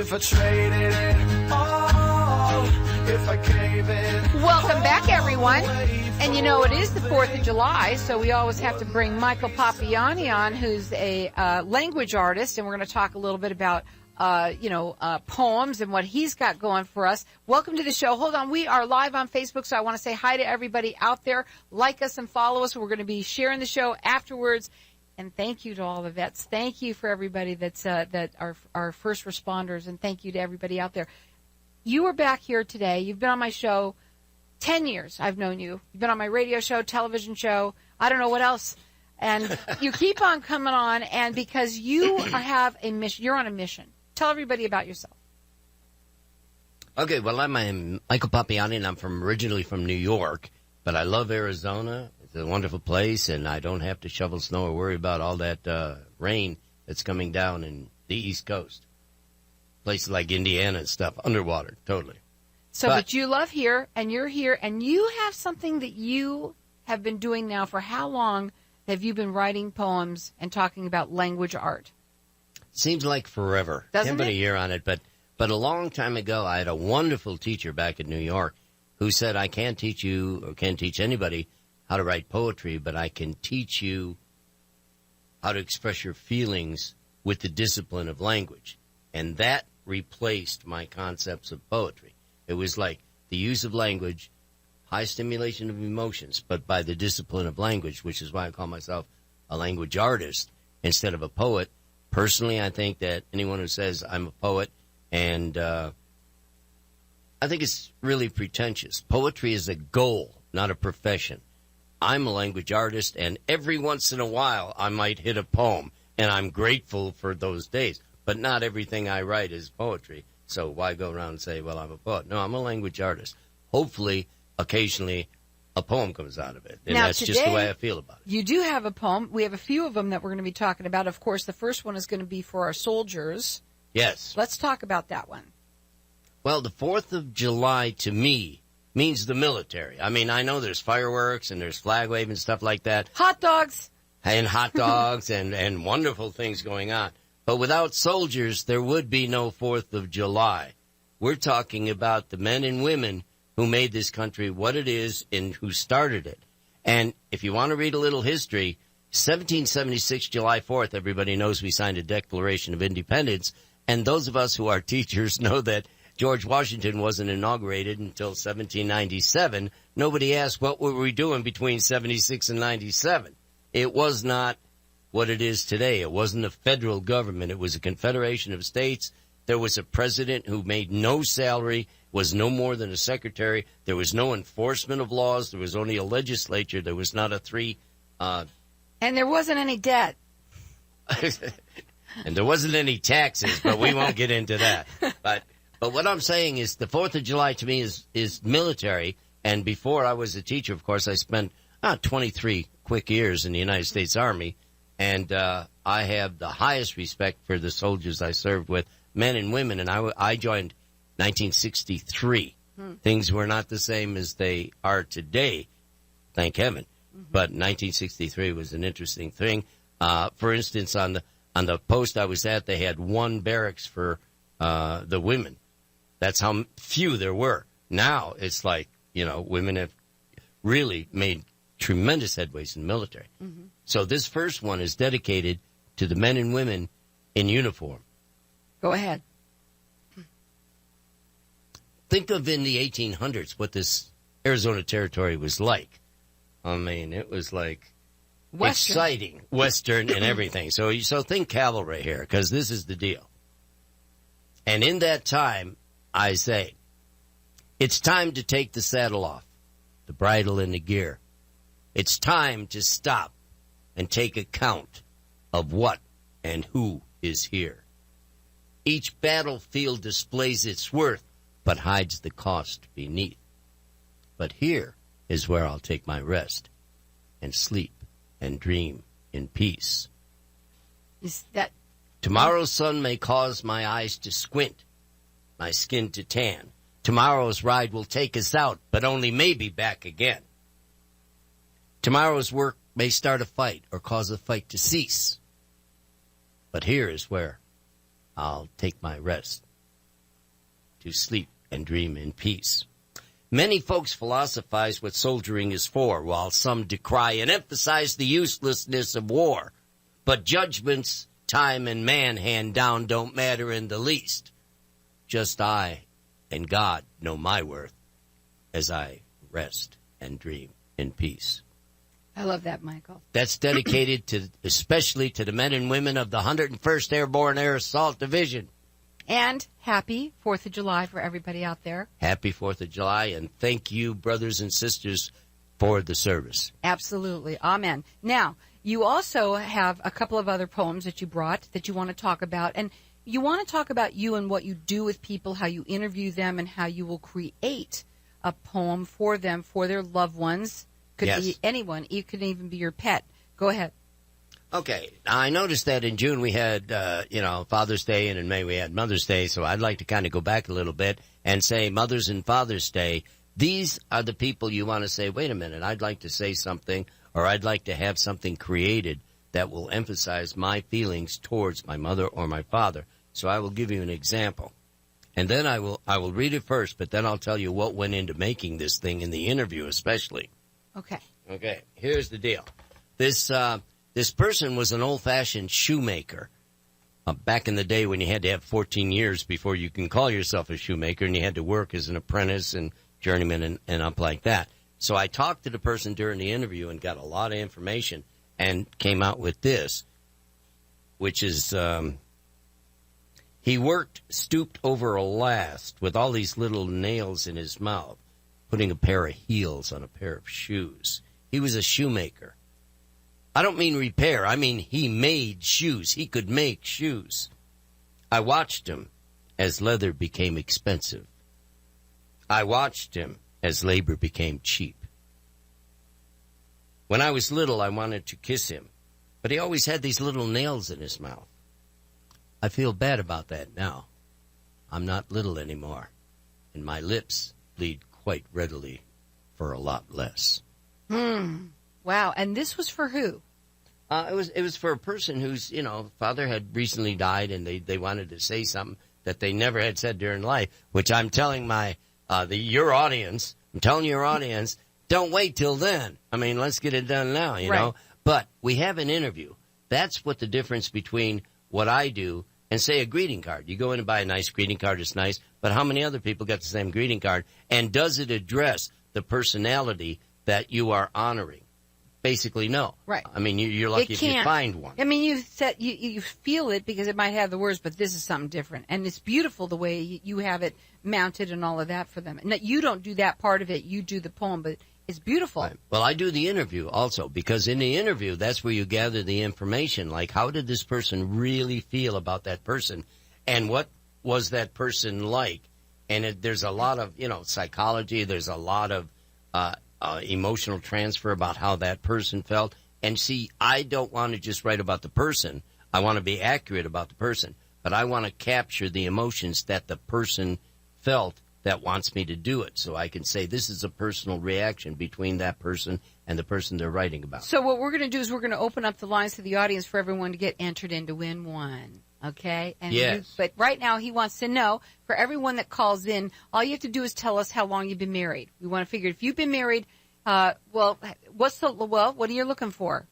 if I traded it all, if I gave it. Welcome back, everyone. And you know, it is the 4th of July, so we always have to bring Michael Pappiani on, who's a language artist, and we're going to talk a little bit about, poems and what he's got going for us. Welcome to the show. Hold on. We are live on Facebook, so I want to say hi to everybody out there. Like us and follow us. We're going to be sharing the show afterwards. And thank you to all the vets. Thank you for everybody that are first responders, and thank you to everybody out there. You are back here today. You've been on my show 10 years. I've known you. You've been on my radio show, television show. I don't know what else. And you keep on coming on, and because you have a mission, you're on a mission. Tell everybody about yourself. Okay, well, I'm Michael Pappiani, and I'm originally from New York, but I love Arizona. It's a wonderful place, and I don't have to shovel snow or worry about all that rain that's coming down in the East Coast. Places like Indiana and stuff, underwater, totally. So, but you love here, and you're here, and you have something that you have been doing now for how long have you been writing poems and talking about language art? Seems like forever. Doesn't Can't put it? a year on it, but a long time ago, I had a wonderful teacher back in New York who said, I can't teach you or can't teach anybody how to write poetry, but I can teach you how to express your feelings with the discipline of language. And that replaced my concepts of poetry. It was like the use of language, high stimulation of emotions, but by the discipline of language, which is why I call myself a language artist instead of a poet. Personally, I think that anyone who says I'm a poet, and I think it's really pretentious. Poetry is a goal, not a profession. I'm a language artist, and every once in a while I might hit a poem, and I'm grateful for those days. But not everything I write is poetry, so why go around and say, well, I'm a poet? No, I'm a language artist. Hopefully, occasionally, a poem comes out of it, and now, that's just the way I feel about it. You do have a poem. We have a few of them that we're going to be talking about. Of course, the first one is going to be for our soldiers. Yes. Let's talk about that one. Well, the 4th of July, to me, means the military. I mean, I know there's fireworks and there's flag waving and stuff like that. Hot dogs. And hot dogs and wonderful things going on. But without soldiers, there would be no 4th of July. We're talking about the men and women who made this country what it is and who started it. And if you want to read a little history, 1776, July 4th, everybody knows we signed a Declaration of Independence. And those of us who are teachers know that George Washington wasn't inaugurated until 1797. Nobody asked what were we doing between 76 and 97. It was not what it is today. It wasn't a federal government. It was a confederation of states. There was a president who made no salary, was no more than a secretary. There was no enforcement of laws. There was only a legislature. There was not a and there wasn't any debt. And there wasn't any taxes, but we won't get into that. But what I'm saying is the 4th of July to me is military. And before I was a teacher, of course, I spent 23 quick years in the United States Army. And I have the highest respect for the soldiers I served with, men and women. And I joined 1963. Things were not the same as they are today, thank heaven. But 1963 was an interesting thing. For instance, on the post I was at, they had one barracks for the women. That's how few there were. Now it's like, women have really made tremendous headways in the military. So this first one is dedicated to the men and women in uniform. Go ahead. Think of in the 1800s what this Arizona Territory was like. I mean, it was like Western. Exciting, Western and everything. So think cavalry here, because this is the deal. And in that time, I say, it's time to take the saddle off, the bridle and the gear. It's time to stop and take account of what and who is here. Each battlefield displays its worth, but hides the cost beneath. But here is where I'll take my rest and sleep and dream in peace. Is that Tomorrow's sun may cause my eyes to squint, my skin to tan. Tomorrow's ride will take us out, but only maybe back again. Tomorrow's work may start a fight or cause a fight to cease. But here is where I'll take my rest to sleep and dream in peace. Many folks philosophize what soldiering is for, while some decry and emphasize the uselessness of war. But judgments time and man hand down don't matter in the least. Just I and God know my worth as I rest and dream in peace. I love that, Michael. That's dedicated to, especially to the men and women of the 101st Airborne Air Assault Division. And happy 4th of July for everybody out there. Happy 4th of July, and thank you, brothers and sisters, for the service. Absolutely. Amen. Now, you also have a couple of other poems that you brought that you want to talk about. And you want to talk about you and what you do with people, how you interview them, and how you will create a poem for them, for their loved ones. Could be anyone. It could even be your pet. Go ahead. Okay. Now, I noticed that in June we had, Father's Day, and in May we had Mother's Day. So I'd like to kind of go back a little bit and say Mother's and Father's Day. These are the people you want to say, wait a minute, I'd like to say something, or I'd like to have something created that will emphasize my feelings towards my mother or my father. So I will give you an example. And then I will read it first, but then I'll tell you what went into making this thing in the interview especially. Okay. Okay, here's the deal. This person was an old-fashioned shoemaker. Back in the day when you had to have 14 years before you can call yourself a shoemaker, and you had to work as an apprentice and journeyman and up like that. So I talked to the person during the interview and got a lot of information and came out with this, which is he worked stooped over a last with all these little nails in his mouth, putting a pair of heels on a pair of shoes. He was a shoemaker. I don't mean repair. I mean he made shoes. He could make shoes. I watched him as leather became expensive. I watched him as labor became cheap. When I was little, I wanted to kiss him, but he always had these little nails in his mouth. I feel bad about that now. I'm not little anymore, and my lips bleed quite readily for a lot less. Wow. And this was for who? It was for a person whose, father had recently died, and they wanted to say something that they never had said during life, which I'm telling your audience, don't wait till then. I mean, let's get it done now, you know. But we have an interview. That's what the difference between what I do and, say, a greeting card. You go in and buy a nice greeting card, it's nice, but how many other people get the same greeting card? And does it address the personality that you are honoring? Basically, no. Right. I mean, you're lucky if you find one. I mean, you feel it because it might have the words, but this is something different. And it's beautiful the way you have it mounted and all of that for them. And you don't do that part of it. You do the poem, but it's beautiful. Right. Well, I do the interview also, because in the interview, that's where you gather the information. Like, how did this person really feel about that person? And what was that person like? And there's a lot of, psychology. There's a lot of emotional transfer about how that person felt. And see, I don't want to just write about the person. I want to be accurate about the person. But I want to capture the emotions that the person felt that wants me to do it. So I can say this is a personal reaction between that person and the person they're writing about. So what we're going to do is we're going to open up the lines to the audience for everyone to get entered in to win one. Okay? And yes. But right now he wants to know, for everyone that calls in, all you have to do is tell us how long you've been married. We want to figure if you've been married, what are you looking for?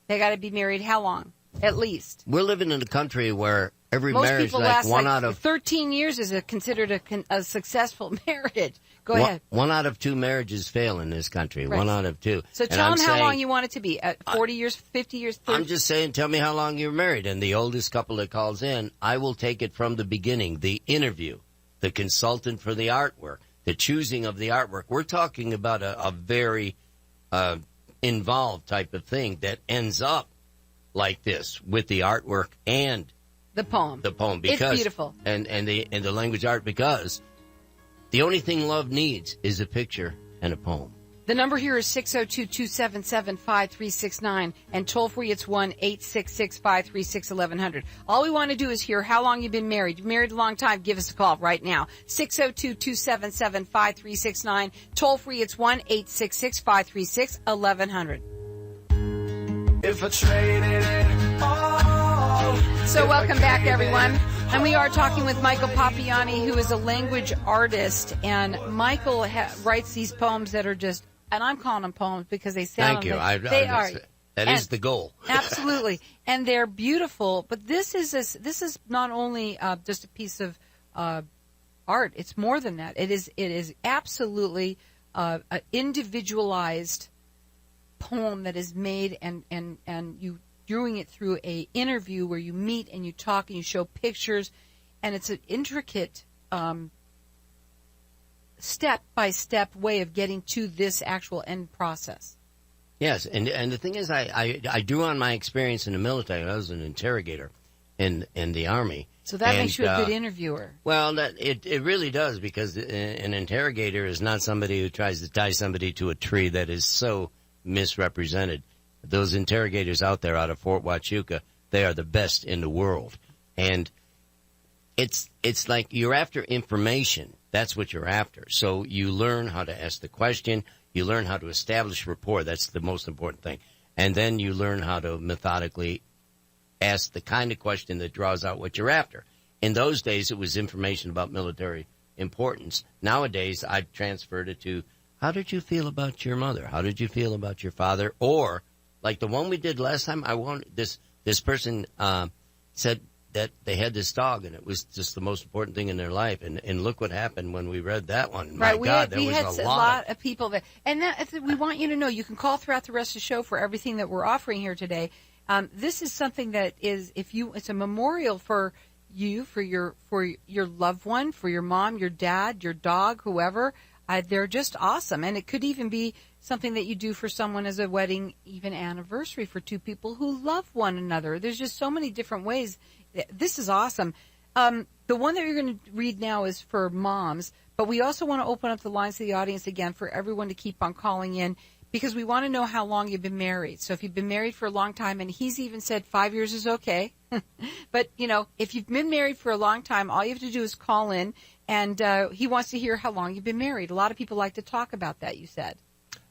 They got to be married how long? At least. We're living in a country where every Most marriage, people like last one out of 13 years is considered a successful marriage. Go ahead. 1 out of 2 marriages fail in this country. Right. 1 out of 2. So tell them how long you want it to be. 40 years, 50 years, 30? I'm just saying, tell me how long you're married. And the oldest couple that calls in, I will take it from the beginning. The interview, the consultant for the artwork, the choosing of the artwork. We're talking about a very involved type of thing that ends up like this with the artwork and the poem. Because, it's beautiful. And the language art, because the only thing love needs is a picture and a poem. The number here is 602-277-5369, and toll-free it's 1-866-536-1100. All we want to do is hear how long you've been married. You've been married a long time, give us a call right now. 602-277-5369. Toll-free it's 1-866-536-1100. If I traded it all So welcome back, everyone. And we are talking with Michael Pappiani, who is a language artist. And Michael writes these poems that are just, and I'm calling them poems because they sound. Thank you. They are. That is the goal. Absolutely, and they're beautiful. But this is not only just a piece of art. It's more than that. It is absolutely an individualized poem that is made, and you doing it through a interview where you meet and you talk and you show pictures, and it's an intricate step-by-step way of getting to this actual end process. Yes, and the thing is, I drew on my experience in the military. I was an interrogator in the Army. So that makes you a good interviewer. Well, it really does, because an interrogator is not somebody who tries to tie somebody to a tree. That is so misrepresented. Those interrogators out there out of Fort Huachuca, they are the best in the world. And it's like you're after information. That's what you're after. So you learn how to ask the question. You learn how to establish rapport. That's the most important thing. And then you learn how to methodically ask the kind of question that draws out what you're after. In those days, it was information about military importance. Nowadays, I've transferred it to, how did you feel about your mother? How did you feel about your father? Or, like the one we did last time, this person said that they had this dog, and it was just the most important thing in their life. And look what happened when we read that one. Right, My God, there we was had a a lot of people that, and we want you to know, you can call throughout the rest of the show for everything that we're offering here today. This is something that is, it's a memorial for you, for your loved one, for your mom, your dad, your dog, whoever. They're just awesome, and it could even be something that you do for someone as a wedding, even anniversary for two people who love one another. There's just so many different ways. This is awesome. The one that you're going to read now is for moms, but we also want to open up the lines to the audience again for everyone to keep on calling in, because we want to know how long you've been married. So if you've been married for a long time, and he's even said 5 years is okay, but, if you've been married for a long time, all you have to do is call in, and he wants to hear how long you've been married. A lot of people like to talk about that, you said.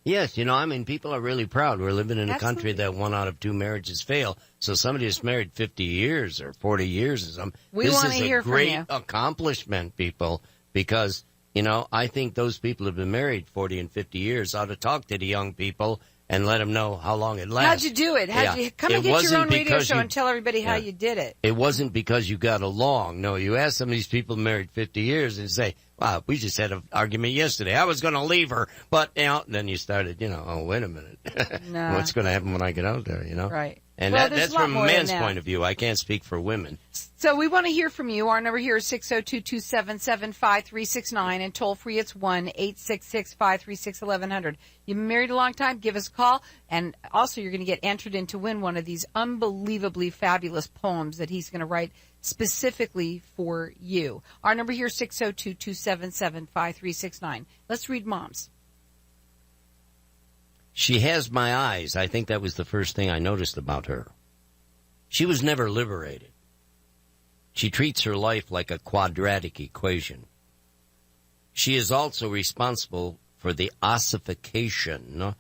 Yes, people are really proud. We're living in a country that 1 out of 2 marriages fail. So somebody that's married 50 years or 40 years or something, this is a great accomplishment, people, because, I think those people who have been married 40 and 50 years ought to talk to the young people and let them know how long it lasts. How'd you do it? How'd you come and get your own radio show and tell everybody how you did it? It wasn't because you got along. No, you ask some of these people married 50 years and say, wow, we just had an argument yesterday. I was going to leave her, but then you started, oh, wait a minute. Nah. What's going to happen when I get out there, Right. And that's from a man's point of view. I can't speak for women. So we want to hear from you. Our number here is 602-277-5369, and toll free it's 1-866-536-1100. You've been married a long time, give us a call, and also you're going to get entered in to win one of these unbelievably fabulous poems that he's going to write specifically for you. Our number here is 602-277-5369. Let's read moms. She has my eyes. I think that was the first thing I noticed about her. She was never liberated. She treats her life like a quadratic equation. She is also responsible for the ossification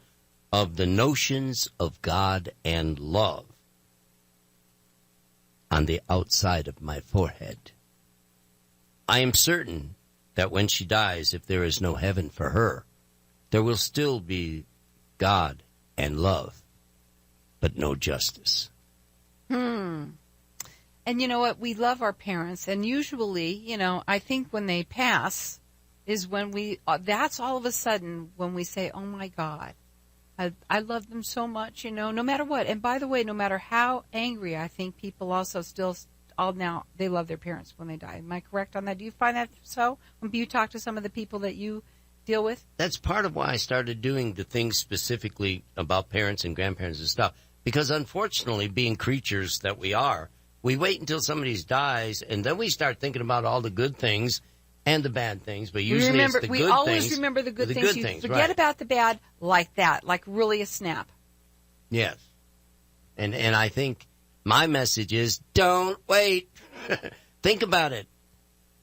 of the notions of God and love on the outside of my forehead. I am certain that when she dies, if there is no heaven for her, there will still be God and love, but no justice. And you know what? We love our parents, and usually, I think when they pass is when that's all of a sudden when we say, oh my God, I love them so much, no matter what. And by the way, no matter how angry, I think people also still now they love their parents when they die. Am I correct on that? Do you find that so? When you talk to some of the people that you deal with? That's part of why I started doing the things specifically about parents and grandparents and stuff. Because unfortunately, being creatures that we are, we wait until somebody dies, and then we start thinking about all the good things and the bad things. But usually it's the good things. We always remember the good things. You forget about the bad like that, like really a snap. Yes. And I think my message is, don't wait. Think about it.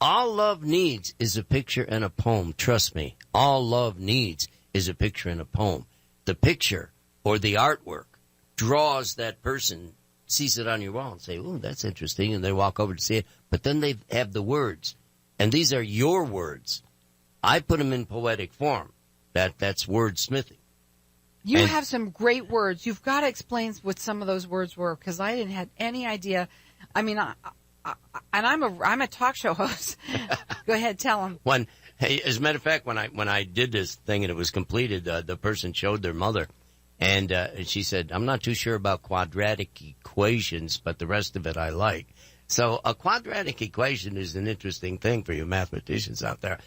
All love needs is a picture and a poem. Trust me. All love needs is a picture and a poem. The picture or the artwork draws that person sees it on your wall and say, "Ooh, that's interesting," and they walk over to see it. But then they have the words, and these are your words. I put them in poetic form. That's wordsmithing. You have some great words. You've got to explain what some of those words were, because I didn't have any idea. I mean, and I'm a talk show host. Go ahead, tell them. As a matter of fact, when I did this thing and it was completed, the person showed their mother, and she said, "I'm not too sure about quadratic equations, but the rest of it I like." So a quadratic equation is an interesting thing for you mathematicians out there.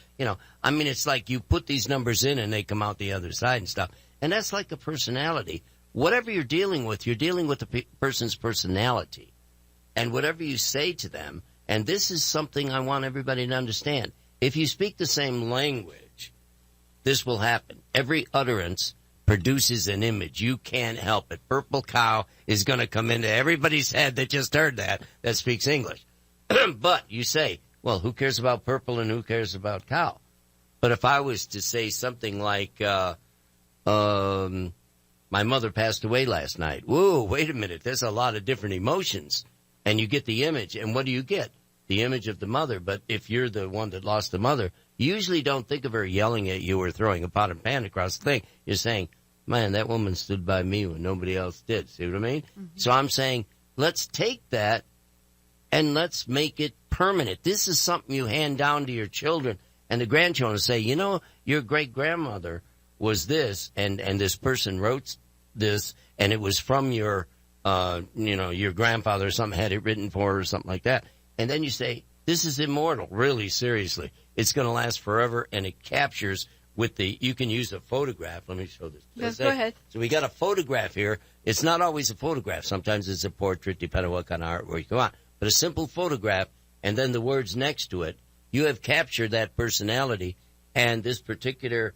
I mean, it's like you put these numbers in and they come out the other side and stuff. And that's like a personality. Whatever you're dealing with the person's personality. And whatever you say to them, and this is something I want everybody to understand. If you speak the same language, this will happen. Every utterance produces an image. You can't help it. Purple cow is going to come into everybody's head that just heard that speaks English. But you say, well, who cares about purple and who cares about cow? But if I was to say something like, my mother passed away last night. Whoa, wait a minute. There's a lot of different emotions. And you get the image. And what do you get? The image of the mother. But if you're the one that lost the mother, you usually don't think of her yelling at you or throwing a pot and pan across the thing. You're saying, man, that woman stood by me when nobody else did. See what I mean? Mm-hmm. So I'm saying, let's take that and let's make it permanent. This is something you hand down to your children and the grandchildren. Say, your great-grandmother was this, and this person wrote this, and it was from your grandfather or something, had it written for her or something like that. And then you say, this is immortal, really, seriously. It's going to last forever, and it captures you can use a photograph. Let me show this. Yes, go ahead. So we got a photograph here. It's not always a photograph. Sometimes it's a portrait, depending on what kind of artwork you want. But a simple photograph, and then the words next to it, you have captured that personality, and this particular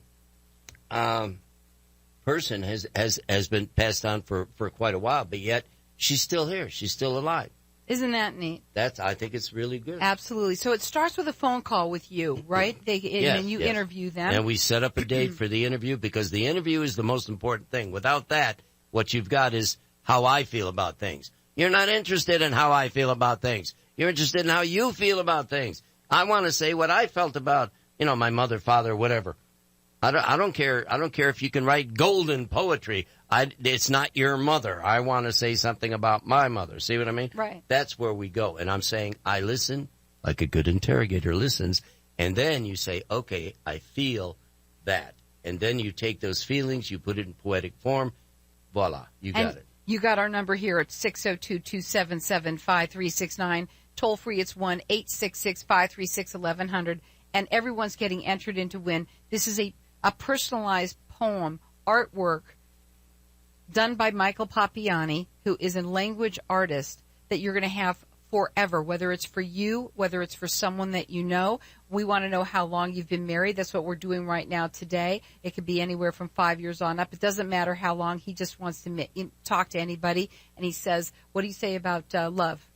person has been passed on for quite a while, but yet she's still here. She's still alive. Isn't that neat? I think it's really good. Absolutely. So it starts with a phone call with you, right? And you interview them. And we set up a date for the interview, because the interview is the most important thing. Without that, what you've got is how I feel about things. You're not interested in how I feel about things. You're interested in how you feel about things. I want to say what I felt about, my mother, father, whatever. I don't care. I don't care if you can write golden poetry. It's not your mother. I want to say something about my mother. See what I mean? Right. That's where we go. And I'm saying I listen like a good interrogator listens. And then you say, okay, I feel that. And then you take those feelings, you put it in poetic form. Voila, you got it. You got our number here at 602-277-5369. Toll free, it's 1-866-536-1100. And everyone's getting entered in to win. This is a personalized poem, artwork, done by Michael Pappiani, who is a language artist, that you're going to have forever, whether it's for you, whether it's for someone that you know. We want to know how long you've been married. That's what we're doing right now today. It could be anywhere from 5 years on up. It doesn't matter how long. He just wants to talk to anybody. And he says, what do you say about love?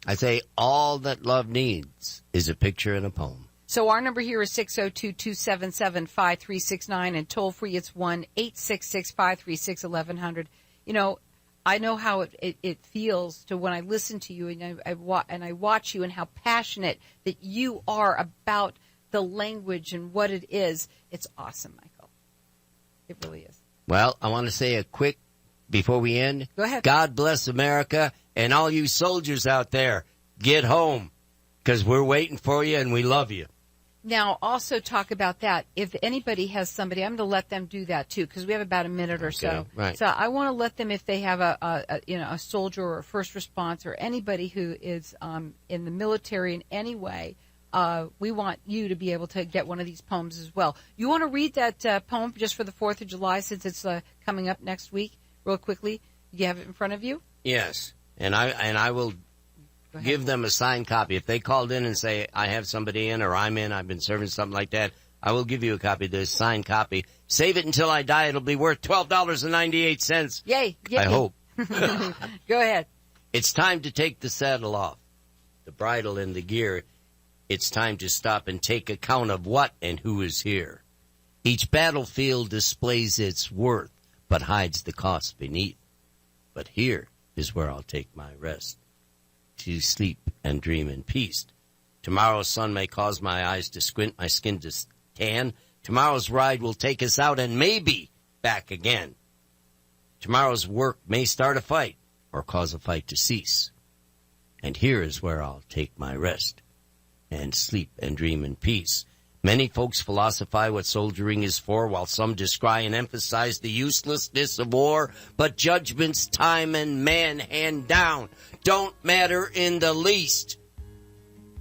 I say all that love needs is a picture and a poem. So our number here is 602-277-5369, and toll free it's 1-866-536-1100. I know how it feels to when I listen to you and I watch you, and how passionate that you are about the language and what it is. It's awesome, Michael. It really is. Well, I want to say a quick, before we end. Go ahead. God bless America, and all you soldiers out there, get home, because we're waiting for you and we love you. Now, also talk about that. If anybody has somebody, I'm going to let them do that too, because we have about a minute or so. Right. So I want to let them, if they have a soldier or a first response or anybody who is in the military in any way, we want you to be able to get one of these poems as well. You want to read that poem just for the 4th of July, since it's coming up next week, real quickly? Do you have it in front of you? Yes, and I will give them a signed copy. If they called in and say, I have somebody in, or I'm in, I've been serving something like that, I will give you a copy of this signed copy. Save it until I die. It'll be worth $12.98. Yay. I hope. Go ahead. It's time to take the saddle off, the bridle and the gear. It's time to stop and take account of what and who is here. Each battlefield displays its worth, but hides the cost beneath. But here, is where I'll take my rest, to sleep and dream in peace. Tomorrow's sun may cause my eyes to squint, my skin to tan. Tomorrow's ride will take us out and maybe back again. Tomorrow's work may start a fight or cause a fight to cease. And here is where I'll take my rest and sleep and dream in peace. Many folks philosophize what soldiering is for, while some descry and emphasize the uselessness of war. But judgments, time, and man hand down don't matter in the least.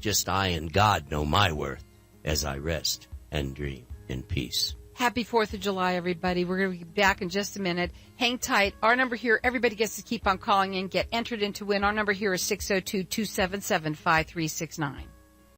Just I and God know my worth as I rest and dream in peace. Happy 4th of July, everybody. We're going to be back in just a minute. Hang tight. Our number here, everybody gets to keep on calling in, get entered in to win. Our number here is 602-277-5369.